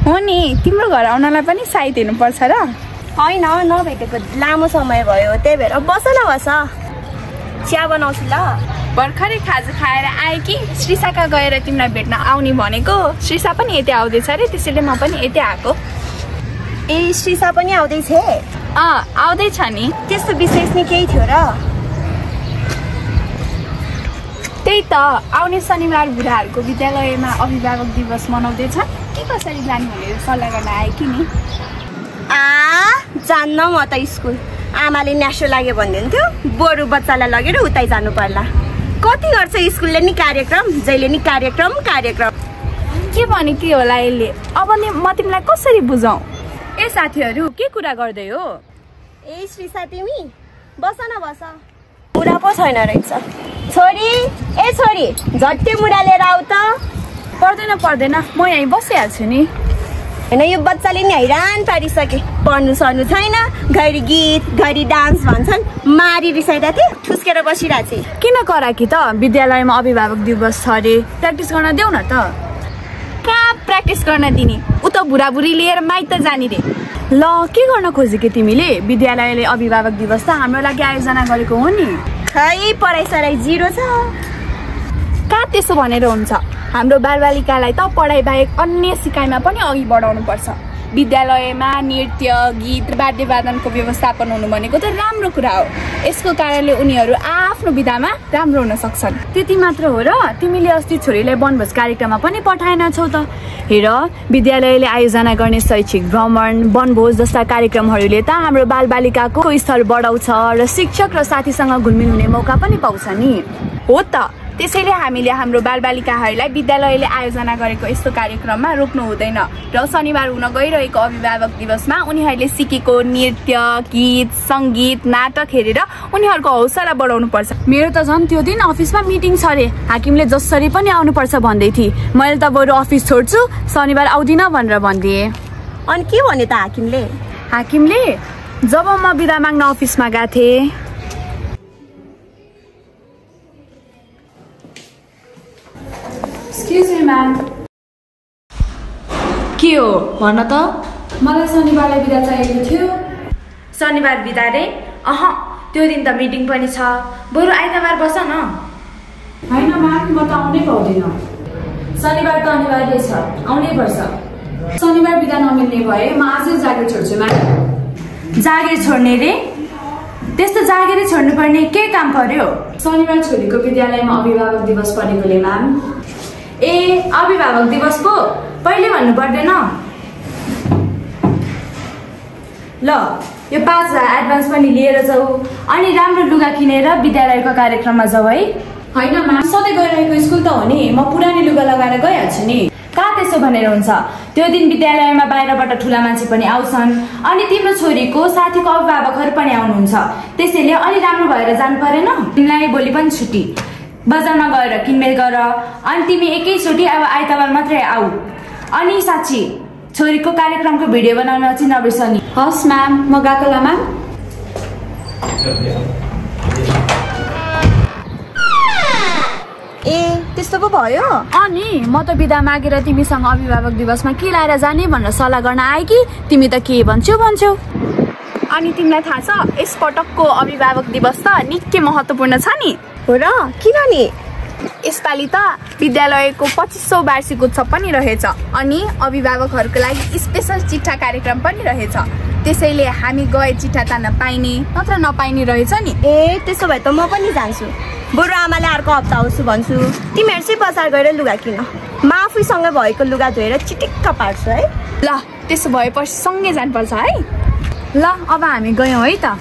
हो नि, तिम्रो घर आउनलाई पनि साइत हेर्नुपर्छ र? होइन, नभेटेको लामो समय भयो, त्यही भएर बस न बस, चिया बनाउँछु ल। भर्खरै खाजा खाएर आएँ कि श्रीसाका गएर तिमीलाई भेट्न आउने भनेको। श्रीसा पनि यतै आउँदैछ अरे, त्यसैले म पनि यतै आएको। ए श्रीसा पनि आउँदैछ? आउँदैछ नि। त्यस्तो विशेष नै केही थियो र? त्यही त, आउने शनिबार बुढाहरूको विद्यालयमा अभिभावक दिवस मनाउँदैछ, के कसरी जाने भनेर सल्लाह गर्न आएँ कि नि। जान्न म त स्कुल, आमाले न्यासो लाग्यो भनिदिन्थ्यो, बरु बच्चालाई लगेर उतै जानु पर्ला। कति गर्छ स्कुलले नि कार्यक्रम, जहिले नि कार्यक्रम। के भने के होला यसले, अब नि म तिमीलाई कसरी बुझाउँ? ए साथीहरू, के कुरा गर्दै हो? ए श्रीसा तिमी बस न बस, मुडा पो छैन रहेछ। छोरी, ए छोरी, झट्टै मुडा लिएर आऊ त। पर्दैन, म यहीँ बसिहाल्छु नि। होइन, यो बच्चाले नि हैरान पारिसके, पढ्नु सर्नु छैन, घरि गीत घरि डान्स भन्छन्, मारी रिसाइदा थिए, ठुस्केर बसिरहेको थिएँ। किन करा कि त, विद्यालयमा अभिभावक दिवस छ अरे, प्र्याक्टिस गर्न देऊ न त। कहाँ प्र्याक्टिस गर्न दिने, उता बुढाबुढी लिएर माइत जाने रे। ल, के गर्न खोजेको तिमीले? विद्यालयले अभिभावक दिवस त हाम्रो लागि आयोजना गरेको हो नि। खै पढाइ सराइ जिरो छ। कहाँ त्यसो भनेर हुन्छ, हाम्रो बालबालिकालाई त पढाइ बाहेक अन्य सिकाइमा पनि अघि बढाउनु पर्छ। विद्यालयमा नृत्य, गीत, वाद्यवादनको व्यवस्थापन हुनु भनेको त राम्रो कुरा हो। यसको कारणले उनीहरू आफ्नो विधामा राम्रो हुन सक्छन्। त्यति मात्र हो र, तिमीले अस्ति छोरीलाई वनभोज कार्यक्रममा पनि पठाएनछौ त। हेर, विद्यालयले आयोजना गर्ने शैक्षिक भ्रमण, वनभोज जस्ता कार्यक्रमहरूले त हाम्रो बालबालिकाको स्तर बढाउँछ र शिक्षक र साथीसँग घुलमिल हुने मौका पनि पाउँछ नि। हो त, त्यसैले हामीले हाम्रो बालबालिकाहरूलाई विद्यालयले आयोजना गरेको यस्तो कार्यक्रममा रोक्नु हुँदैन र शनिबार हुन गइरहेको अभिभावक दिवसमा उनीहरूले सिकेको नृत्य, गीत, सङ्गीत, नाटक हेरेर उनीहरूको हौसला बढाउनु पर्छ। मेरो त झन् त्यो दिन अफिसमा मिटिङ छ अरे, हाकिमले जसरी पनि आउनुपर्छ भन्दै थिए। मैले त बरु अफिस छोड्छु, शनिबार आउँदिनँ भनेर भनिदिएँ। अनि के भन्यो त हाकिमले? हाकिमले जब म बिदा माग्न अफिसमा गएको थिएँ, के हो भन त? मलाई शनिबारलाई बिदा चाहिएको थियो। शनिबार बिदा रे? त्यो दिन त मिटिङ पनि छ, बरु आइतबार बस न। होइन म्याम, म त आउनै पाउँदिनँ। शनिबार त अनिवार्य छ, आउनै पर्छ। शनिबार बिदा नमिल्ने भए म आजै जागिर छोड्छु म्याम। जागिर छोड्ने रे? त्यस्तो जागिरै छोड्नुपर्ने के काम पर्यो? शनिबार छोरीको विद्यालयमा अभिभावक दिवस परेकोले म्याम। ए, अभिभावक दिवस पो पहिले भन्नु पर्दैन? ल, यो 5,000 एडभान्स पनि लिएर जाऊ, अनि राम्रो लुगा किनेर विद्यालयको कार्यक्रममा जाऊ है। होइन म्याम, सधैँ गइरहेको स्कुल त हो नि, म पुरानो लुगा लगाएर गइहाल्छु नि। कहाँ त्यसो भनेर हुन्छ? त्यो दिन विद्यालयमा बाहिरबाट ठुला मान्छे पनि आउँछन्, अनि तिम्रो छोरीको साथीको अभिभावकहरू पनि आउनुहुन्छ, त्यसैले अलि राम्रो भएर जानु परेन? तिमीलाई भोलि पनि छुट्टी, बजारमा गएर किनमेल गर, अनि तिमी एकैचोटि अब आइतबार मात्रै आऊ। अनि साँच्ची छोरीको कार्यक्रमको भिडियो बनाउन चाहिँ नबिर्सनी। हस् म्याम, म गएको ल म्याम। ए त्यस्तो पो भयो? अनि म त बिदा मागेर तिमीसँग अभिभावक दिवसमा के लाएर जाने भनेर सल्लाह गर्न आएँ कि तिमी त के भन्छौ। अनि तिमीलाई थाहा छ, यस पटकको अभिभावक दिवस त निकै महत्त्वपूर्ण छ नि। हो र? किन नि? यसपालि त विद्यालयको 25औं वार्षिक उत्सव पनि रहेछ, अनि अभिभावकहरूको लागि स्पेशल चिट्ठा कार्यक्रम पनि रहेछ। त्यसैले हामी गए चिट्ठा तान्न पाइने नत्र नपाइने रहेछ नि। ए त्यसो भए त म पनि जान्छु, बरु आमाले अर्को हप्ता आउँछु भन्छु। तिमीहरू चाहिँ बजार गएर लुगा किन, म आफैसँग भएको लुगा धोएर चिटिक्क पार्छु है। ल, त्यसो भएपछि सँगै जानुपर्छ है। ल, अब हामी गयौँ है त।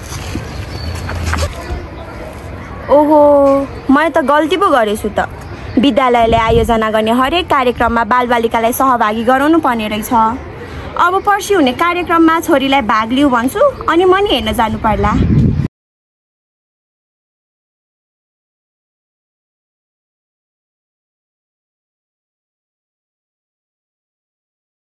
ओहो, मैले त गल्ती पो गरेछु त। विद्यालयले आयोजना गर्ने हरेक कार्यक्रममा बालबालिकालाई सहभागी गराउनु पर्ने रहेछ। अब पर्सि हुने कार्यक्रममा छोरीलाई भाग लिऊ भन्छु, अनि म नि हेर्न जानु पर्ला।